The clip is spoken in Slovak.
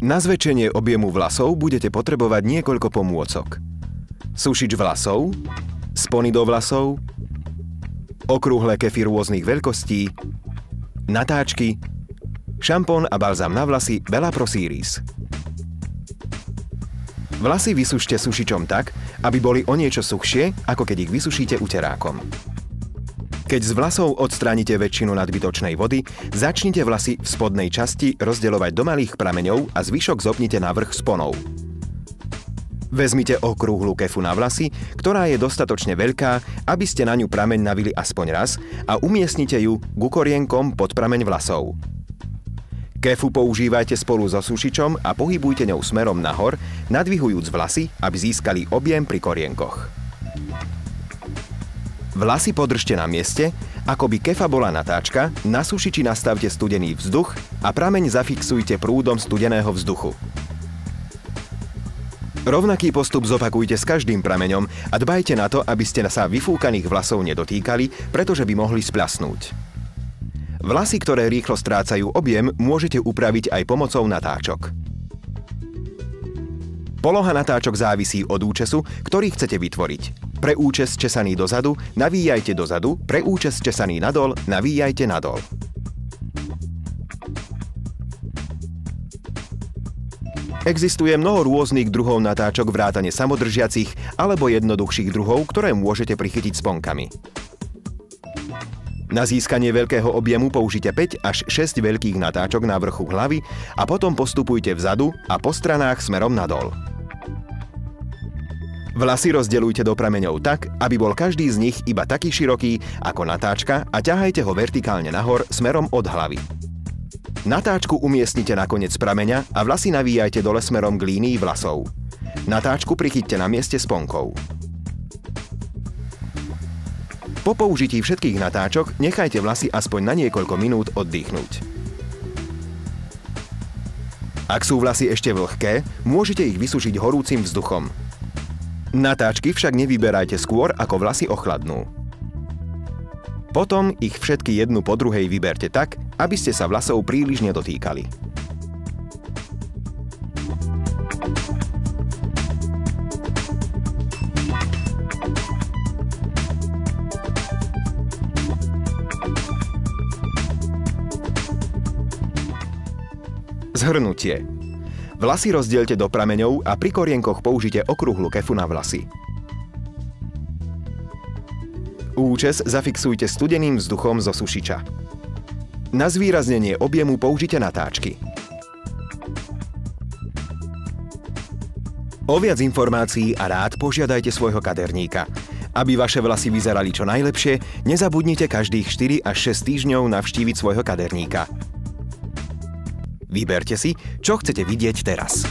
Na zväčšenie objemu vlasov budete potrebovať niekoľko pomôcok. Sušič vlasov, spony do vlasov, okrúhle kefy rôznych veľkostí, natáčky, šampón a balzám na vlasy Bella Pro Series. Vlasy vysušte sušičom tak, aby boli o niečo suchšie, ako keď ich vysušíte uterákom. Keď z vlasov odstránite väčšinu nadbytočnej vody, začnite vlasy v spodnej časti rozdeľovať do malých prameňov a zvyšok zopnite na vrch sponou. Vezmite okrúhlu kefu na vlasy, ktorá je dostatočne veľká, aby ste na ňu prameň navili aspoň raz a umiestnite ju ku korienkom pod prameň vlasov. Kefu používajte spolu so sušičom a pohybujte ňou smerom nahor, nadvihujúc vlasy, aby získali objem pri korienkoch. Vlasy podržte na mieste, ako by kefa bola natáčka, na sušiči nastavte studený vzduch a prameň zafixujte prúdom studeného vzduchu. Rovnaký postup zopakujte s každým prameňom a dbajte na to, aby ste sa vyfúkaných vlasov nedotýkali, pretože by mohli spľasnúť. Vlasy, ktoré rýchlo strácajú objem, môžete upraviť aj pomocou natáčok. Poloha natáčok závisí od účesu, ktorý chcete vytvoriť. Pre účes česaný dozadu navíjajte dozadu, pre účes česaný nadol navíjajte nadol. Existuje mnoho rôznych druhov natáčok vrátane samodržiacich alebo jednoduchších druhov, ktoré môžete prichytiť sponkami. Na získanie veľkého objemu použite 5 až 6 veľkých natáčok na vrchu hlavy a potom postupujte vzadu a po stranách smerom nadol. Vlasy rozdeľujte do prameňov tak, aby bol každý z nich iba taký široký ako natáčka a ťahajte ho vertikálne nahor smerom od hlavy. Natáčku umiestnite na koniec prameňa a vlasy navíjajte dole smerom k línii vlasov. Natáčku prichyťte na mieste sponkov. Po použití všetkých natáčok nechajte vlasy aspoň na niekoľko minút oddychnúť. Ak sú vlasy ešte vlhké, môžete ich vysušiť horúcim vzduchom. Natáčky však nevyberajte skôr, ako vlasy ochladnú. Potom ich všetky jednu po druhej vyberte tak, aby ste sa vlasov príliš nedotýkali. Zhrnutie. Vlasy rozdielte do prameňov a pri korienkoch použite okrúhlu kefu na vlasy. Účes zafixujte studeným vzduchom zo sušiča. Na zvýraznenie objemu použite natáčky. O viac informácií a rád požiadajte svojho kaderníka. Aby vaše vlasy vyzerali čo najlepšie, nezabudnite každých 4 až 6 týždňov navštíviť svojho kaderníka. Vyberte si, čo chcete vidieť teraz.